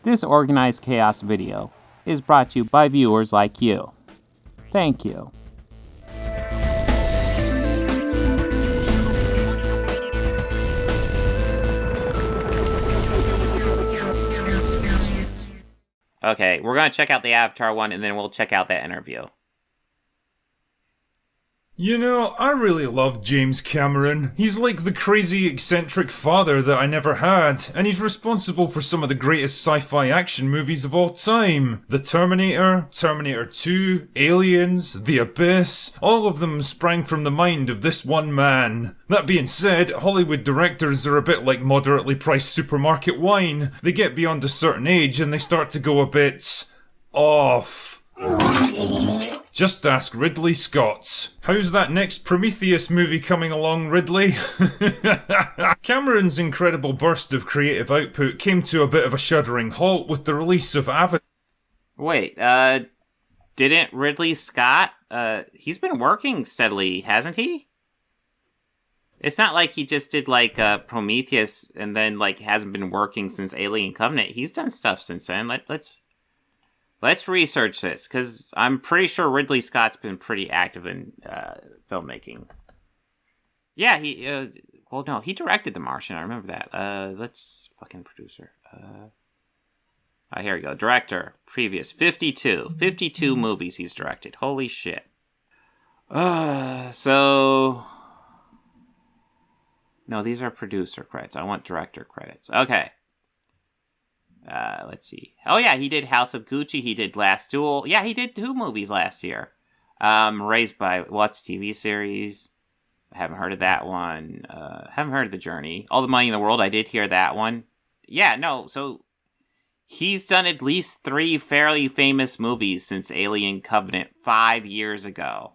This Organized Chaos video is brought to you by viewers like you. Thank you. Okay, we're going to check out the Avatar one, and then we'll check out that interview. You know, I really love James Cameron. He's like the crazy, eccentric father that I never had, and he's responsible for some of the greatest sci-fi action movies of all time. The Terminator, Terminator 2, Aliens, The Abyss, all of them sprang from the mind of this one man. That being said, Hollywood directors are a bit like moderately priced supermarket wine. They get beyond a certain age and they start to go a bit... off. Just ask Ridley Scott. How's that next Prometheus movie coming along, Ridley? Cameron's incredible burst of creative output came to a bit of a shuddering halt with the release of Avatar. Wait, didn't Ridley Scott, he's been working steadily, hasn't he? It's not like he just did, Prometheus and then, hasn't been working since Alien Covenant. He's done stuff since then. Let's research this, because I'm pretty sure Ridley Scott's been pretty active in filmmaking. Yeah, he directed The Martian, I remember that. Let's fucking producer. Here we go. Director, previous, 52. 52 movies he's directed. Holy shit. No, these are producer credits. I want director credits. Okay. Let's see. Oh yeah, he did House of Gucci. He did Last Duel. Yeah, he did 2 movies last year. Raised by What's TV series. I haven't heard of that one. Haven't heard of The Journey. All the Money in the World. I did hear that one. Yeah, no. So he's done at least 3 fairly famous movies since Alien Covenant 5 years ago.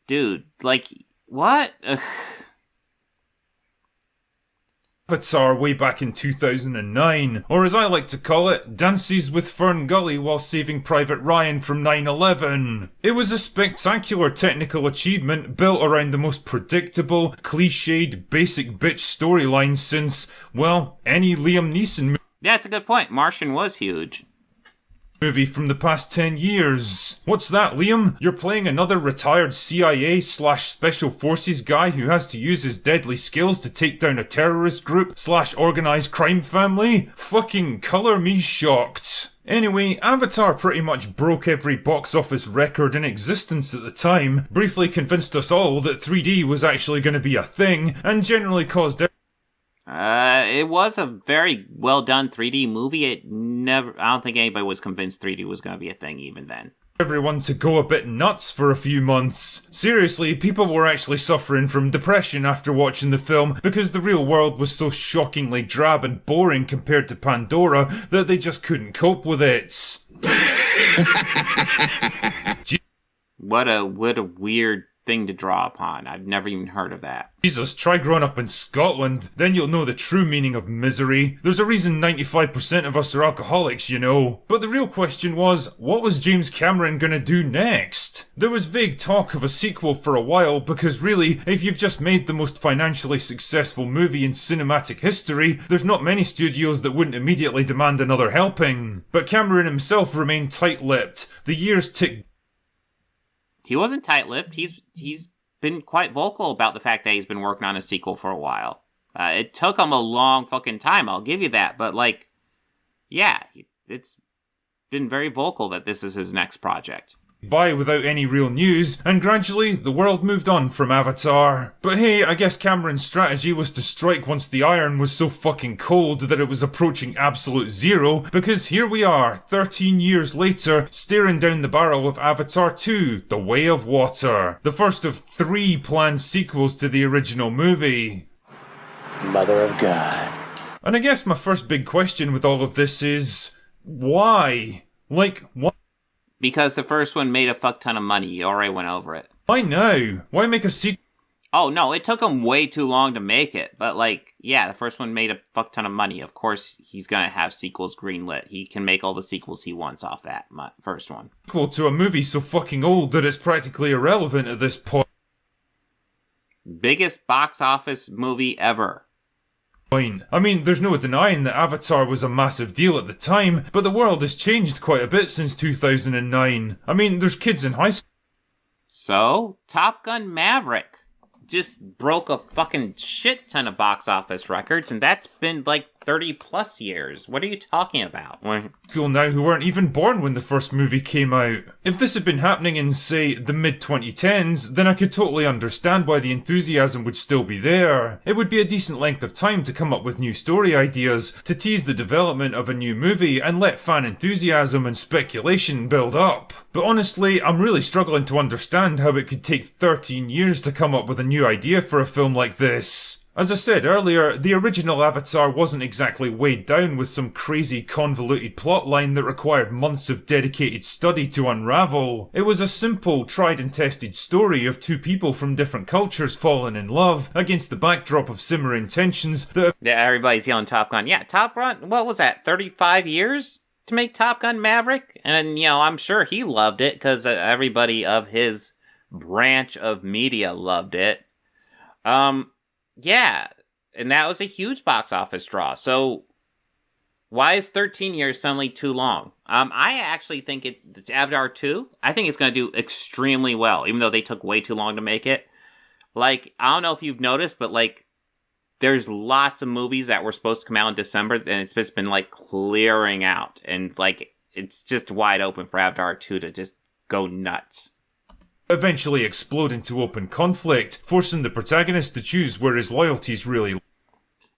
Dude, what? Ugh. Avatar way back in 2009, or as I like to call it, Dances with Fern Gully while saving Private Ryan from 9/11. It was a spectacular technical achievement built around the most predictable, cliched, basic bitch storyline since, well, any Liam Neeson movie. Yeah, that's a good point. Martian was huge. Movie from the past 10 years. What's that, Liam? You're playing another retired CIA/Special Forces guy who has to use his deadly skills to take down a terrorist group/organized crime family? Fucking color me shocked. Anyway, Avatar pretty much broke every box office record in existence at the time, briefly convinced us all that 3D was actually going to be a thing, and generally caused it was a very well done 3D movie. I don't think anybody was convinced 3D was going to be a thing even then. Everyone to go a bit nuts for a few months. Seriously, people were actually suffering from depression after watching the film because the real world was so shockingly drab and boring compared to Pandora that they just couldn't cope with it. What a weird thing to draw upon. I've never even heard of that. Jesus, try growing up in Scotland, then you'll know the true meaning of misery. There's a reason 95% of us are alcoholics, you know. But the real question was, what was James Cameron gonna do next? There was vague talk of a sequel for a while, because really, if you've just made the most financially successful movie in cinematic history, there's not many studios that wouldn't immediately demand another helping. But Cameron himself remained tight-lipped. The years ticked. He wasn't tight-lipped. He's been quite vocal about the fact that he's been working on a sequel for a while. It took him a long fucking time, I'll give you that. But, yeah, it's been very vocal that this is his next project. By without any real news, and gradually the world moved on from Avatar. But hey, I guess Cameron's strategy was to strike once the iron was so fucking cold that it was approaching absolute zero, because here we are, 13 years later, staring down the barrel of Avatar 2, The Way of Water, the first of 3 planned sequels to the original movie. Mother of God. And I guess my first big question with all of this is, why? What? Because the first one made a fuck ton of money. You already went over it. Why now? Why make a sequel? Oh, no, it took him way too long to make it. But, yeah, the first one made a fuck ton of money. Of course, he's gonna have sequels greenlit. He can make all the sequels he wants off that first one. Sequel to a movie so fucking old that it's practically irrelevant at this point. Biggest box office movie ever. point. I mean, there's no denying that Avatar was a massive deal at the time, but the world has changed quite a bit since 2009. I mean, there's kids in high school. So, Top Gun Maverick just broke a fucking shit ton of box office records, and that's been like 30 plus years. What are you talking about? School now who weren't even born when the first movie came out. If this had been happening in, say, the mid-2010s, then I could totally understand why the enthusiasm would still be there. It would be a decent length of time to come up with new story ideas, to tease the development of a new movie, and let fan enthusiasm and speculation build up. But honestly, I'm really struggling to understand how it could take 13 years to come up with a new idea for a film like this. As I said earlier, the original Avatar wasn't exactly weighed down with some crazy convoluted plotline that required months of dedicated study to unravel. It was a simple, tried and tested story of two people from different cultures falling in love against the backdrop of simmering tensions that... Yeah, everybody's yelling Top Gun. Yeah, Top Gun, what was that, 35 years to make Top Gun Maverick? And, I'm sure he loved it because everybody of his branch of media loved it. Yeah, and that was a huge box office draw. So, why is 13 years suddenly too long? I actually think it's Avatar 2. I think it's going to do extremely well, even though they took way too long to make it. Like, I don't know if you've noticed, but, like, there's lots of movies that were supposed to come out in December, and it's just been, like, clearing out. And, like, it's just wide open for Avatar 2 to just go nuts. Eventually explode into open conflict, forcing the protagonist to choose where his loyalties really...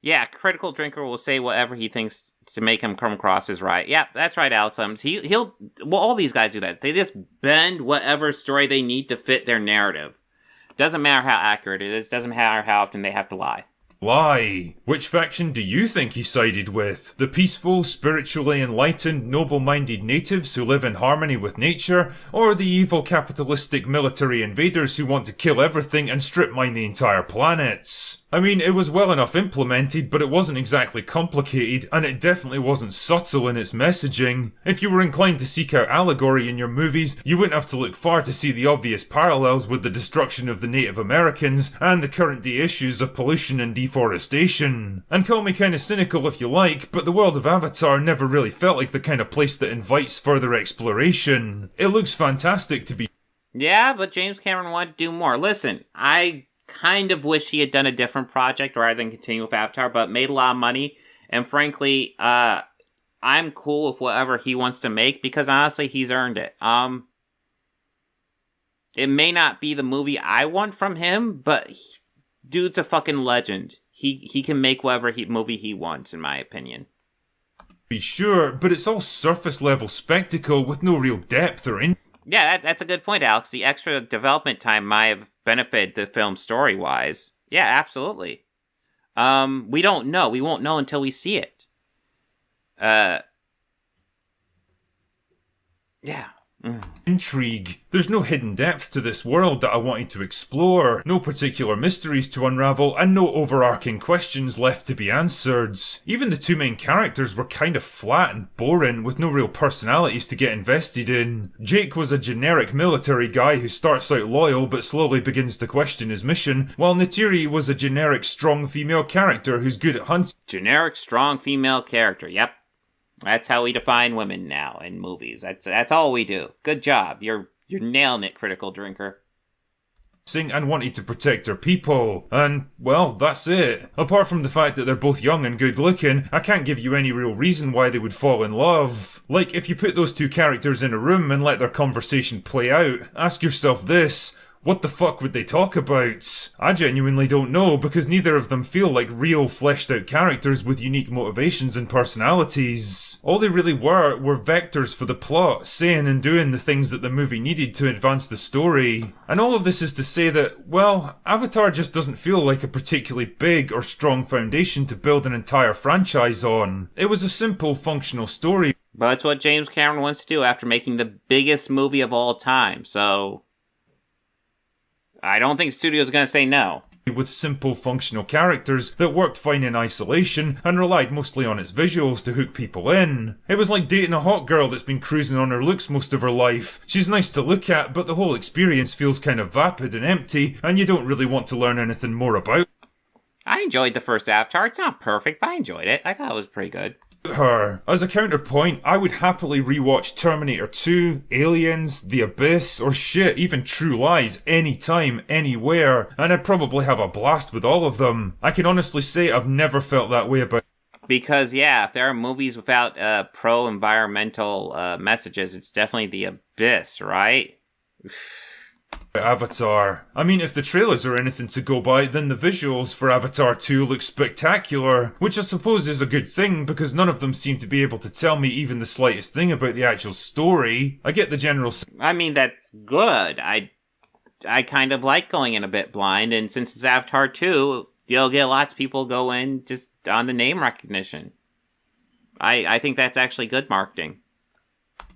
Yeah, Critical Drinker will say whatever he thinks to make him come across as right. Yeah, that's right, Alex. Well, all these guys do that. They just bend whatever story they need to fit their narrative. Doesn't matter how accurate it is, doesn't matter how often they have to lie. Lie. Which faction do you think he sided with? The peaceful, spiritually enlightened, noble-minded natives who live in harmony with nature, or the evil capitalistic military invaders who want to kill everything and strip mine the entire planets? I mean, it was well enough implemented, but it wasn't exactly complicated, and it definitely wasn't subtle in its messaging. If you were inclined to seek out allegory in your movies, you wouldn't have to look far to see the obvious parallels with the destruction of the Native Americans and the current day issues of pollution and deforestation. And call me kinda cynical if you like, but the world of Avatar never really felt like the kind of place that invites further exploration. It looks fantastic to be... Yeah, but James Cameron wanted to do more. Listen, I kind of wish he had done a different project rather than continue with Avatar, but made a lot of money, and frankly, I'm cool with whatever he wants to make, because honestly, he's earned it. It may not be the movie I want from him, but dude's a fucking legend. He can make whatever movie he wants, in my opinion. Be sure, but it's all surface level spectacle with no real depth or Yeah, that's a good point, Alex. The extra development time might have benefited the film story-wise. Yeah, absolutely. We don't know. We won't know until we see it. Yeah. Intrigue. There's no hidden depth to this world that I wanted to explore, no particular mysteries to unravel, and no overarching questions left to be answered. Even the two main characters were kind of flat and boring, with no real personalities to get invested in. Jake was a generic military guy who starts out loyal but slowly begins to question his mission, while Neytiri was a generic strong female character who's good at hunting. Generic strong female character, yep. That's how we define women now in movies. That's all we do. Good job. You're nailing it, Critical Drinker. And wanted to protect her people. And, well, that's it. Apart from the fact that they're both young and good looking, I can't give you any real reason why they would fall in love. Like, if you put those two characters in a room and let their conversation play out, ask yourself this: what the fuck would they talk about? I genuinely don't know, because neither of them feel like real fleshed out characters with unique motivations and personalities. All they really were vectors for the plot, saying and doing the things that the movie needed to advance the story. And all of this is to say that, well, Avatar just doesn't feel like a particularly big or strong foundation to build an entire franchise on. It was a simple, functional story. But it's what James Cameron wants to do after making the biggest movie of all time, so I don't think studio's gonna say no. With simple functional characters that worked fine in isolation and relied mostly on its visuals to hook people in. It was like dating a hot girl that's been cruising on her looks most of her life. She's nice to look at, but the whole experience feels kind of vapid and empty, and you don't really want to learn anything more about. I enjoyed the first Avatar. It's not perfect, but I enjoyed it. I thought it was pretty good. Her. As a counterpoint, I would happily rewatch Terminator 2, Aliens, The Abyss, or shit, even True Lies, anytime, anywhere, and I'd probably have a blast with all of them. I can honestly say I've never felt that way about. Because, yeah, if there are movies without pro-environmental messages, it's definitely The Abyss, right? Avatar. I mean, if the trailers are anything to go by, then the visuals for Avatar 2 look spectacular, which I suppose is a good thing because none of them seem to be able to tell me even the slightest thing about the actual story. I get the general. I mean, that's good. I kind of like going in a bit blind, and since it's Avatar 2, you'll get lots of people go in just on the name recognition. I think that's actually good marketing.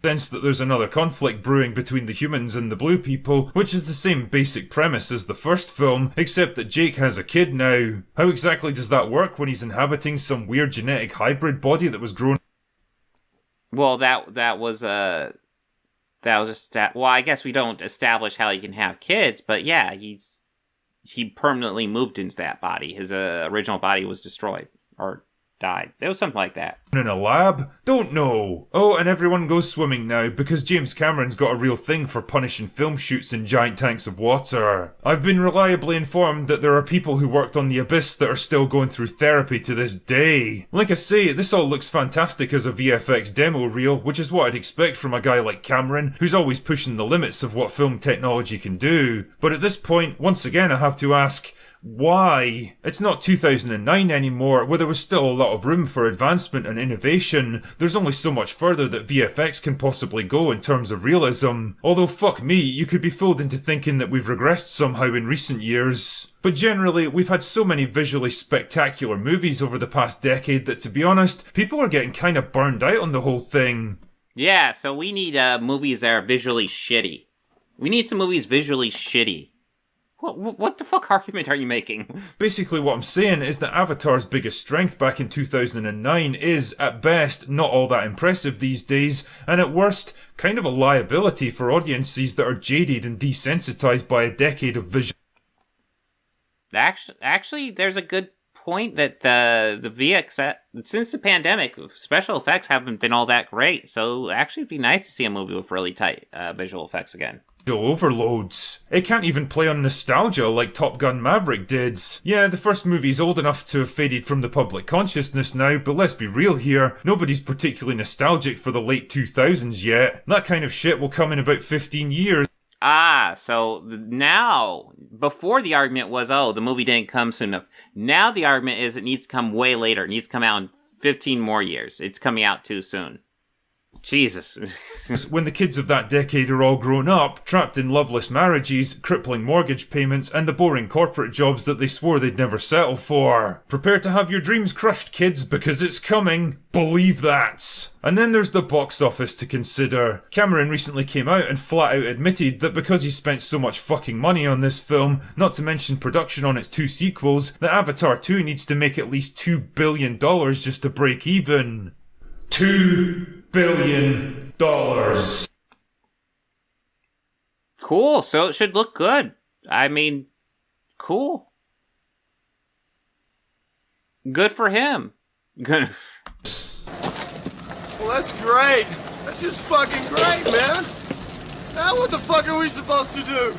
Sense that there's another conflict brewing between the humans and the blue people, which is the same basic premise as the first film, except that Jake has a kid now. How exactly does that work when he's inhabiting some weird genetic hybrid body that was grown? Well, that was a well, I guess we don't establish how he can have kids, but yeah, he permanently moved into that body. His original body was destroyed or died. It was something like that. In a lab? Don't know. Oh, and everyone goes swimming now because James Cameron's got a real thing for punishing film shoots in giant tanks of water. I've been reliably informed that there are people who worked on The Abyss that are still going through therapy to this day. Like I say, this all looks fantastic as a VFX demo reel, which is what I'd expect from a guy like Cameron, who's always pushing the limits of what film technology can do. But at this point, once again I have to ask, why? It's not 2009 anymore, where there was still a lot of room for advancement and innovation. There's only so much further that VFX can possibly go in terms of realism. Although fuck me, you could be fooled into thinking that we've regressed somehow in recent years. But generally, we've had so many visually spectacular movies over the past decade that, to be honest, people are getting kinda burned out on the whole thing. Yeah, so we need movies that are visually shitty. We need some movies visually shitty. What the fuck argument are you making? Basically what I'm saying is that Avatar's biggest strength back in 2009 is, at best, not all that impressive these days, and at worst, kind of a liability for audiences that are jaded and desensitized by a decade of visual. Actually, there's a good point that the VX, since the pandemic, special effects haven't been all that great, so actually it'd be nice to see a movie with really tight visual effects again. Overloads. It can't even play on nostalgia like Top Gun Maverick did. Yeah, the first movie's old enough to have faded from the public consciousness now, but let's be real here, nobody's particularly nostalgic for the late 2000s yet. That kind of shit will come in about 15 years. Ah, so now, before the argument was, oh, the movie didn't come soon enough. Now the argument is it needs to come way later. It needs to come out in 15 more years. It's coming out too soon. Jesus. When the kids of that decade are all grown up, trapped in loveless marriages, crippling mortgage payments, and the boring corporate jobs that they swore they'd never settle for. Prepare to have your dreams crushed, kids, because it's coming. Believe that. And then there's the box office to consider. Cameron recently came out and flat out admitted that because he spent so much fucking money on this film, not to mention production on its 2 sequels, that Avatar 2 needs to make at least $2 billion just to break even. $2 billion. Cool, so it should look good. I mean, cool. Good for him. Good. Well, that's great. That's just fucking great, man. Now what the fuck are we supposed to do?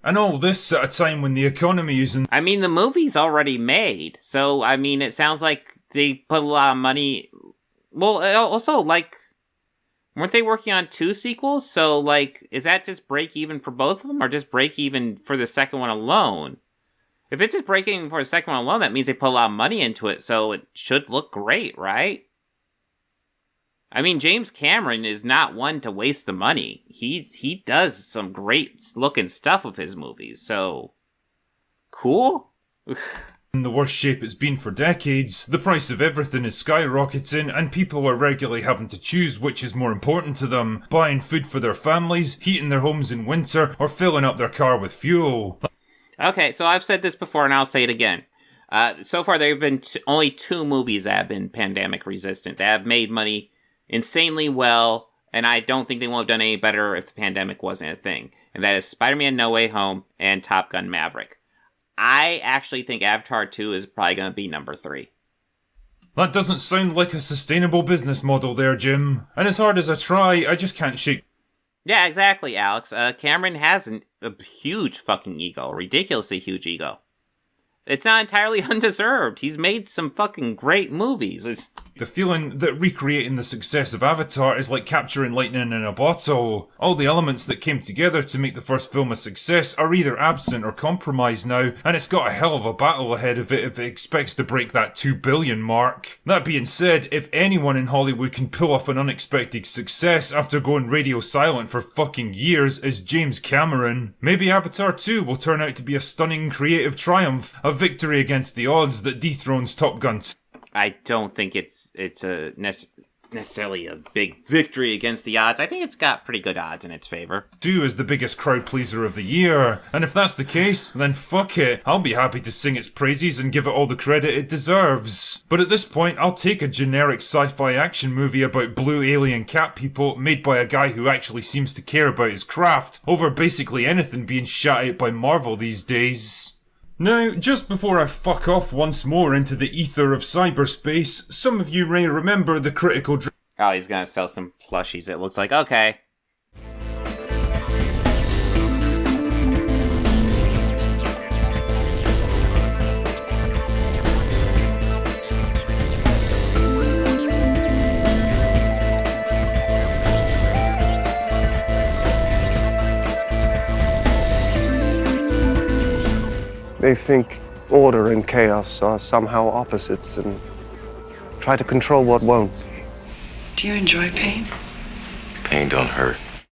And all this at a time when the economy isn't. I mean, the movie's already made, so, I mean, it sounds like they put a lot of money. Well, also, like, weren't they working on 2 sequels? So, like, is that just break even for both of them, or just break even for the second one alone? If it's just break even for the second one alone, that means they put a lot of money into it, so it should look great, right? I mean, James Cameron is not one to waste the money. He does some great looking stuff with his movies, so cool. In the worst shape it's been for decades, the price of everything is skyrocketing and people are regularly having to choose which is more important to them, buying food for their families, heating their homes in winter, or filling up their car with fuel. Okay, so I've said this before and I'll say it again. So far there have been only 2 movies that have been pandemic resistant, that have made money insanely well, and I don't think they would have done any better if the pandemic wasn't a thing. And that is Spider-Man No Way Home and Top Gun Maverick. I actually think Avatar 2 is probably going to be number 3. That doesn't sound like a sustainable business model there, Jim. And as hard as I try, I just can't shake... Yeah, exactly, Alex. Cameron has a huge fucking ego. A ridiculously huge ego. It's not entirely undeserved. He's made some fucking great movies. It's... The feeling that recreating the success of Avatar is like capturing lightning in a bottle. All the elements that came together to make the first film a success are either absent or compromised now, and it's got a hell of a battle ahead of it if it expects to break that 2 billion mark. That being said, if anyone in Hollywood can pull off an unexpected success after going radio silent for fucking years, it's James Cameron. Maybe Avatar 2 will turn out to be a stunning creative triumph, a victory against the odds that dethrones Top Gun 2. I don't think it's necessarily a big victory against the odds. I think it's got pretty good odds in its favor. 2 is the biggest crowd pleaser of the year, and if that's the case, then fuck it. I'll be happy to sing its praises and give it all the credit it deserves. But at this point, I'll take a generic sci-fi action movie about blue alien cat people made by a guy who actually seems to care about his craft over basically anything being shot out by Marvel these days. Now, just before I fuck off once more into the ether of cyberspace, some of you may remember the critical... Oh, he's gonna sell some plushies, it looks like. Okay. They think order and chaos are somehow opposites and try to control what won't. Do you enjoy pain? Pain don't hurt.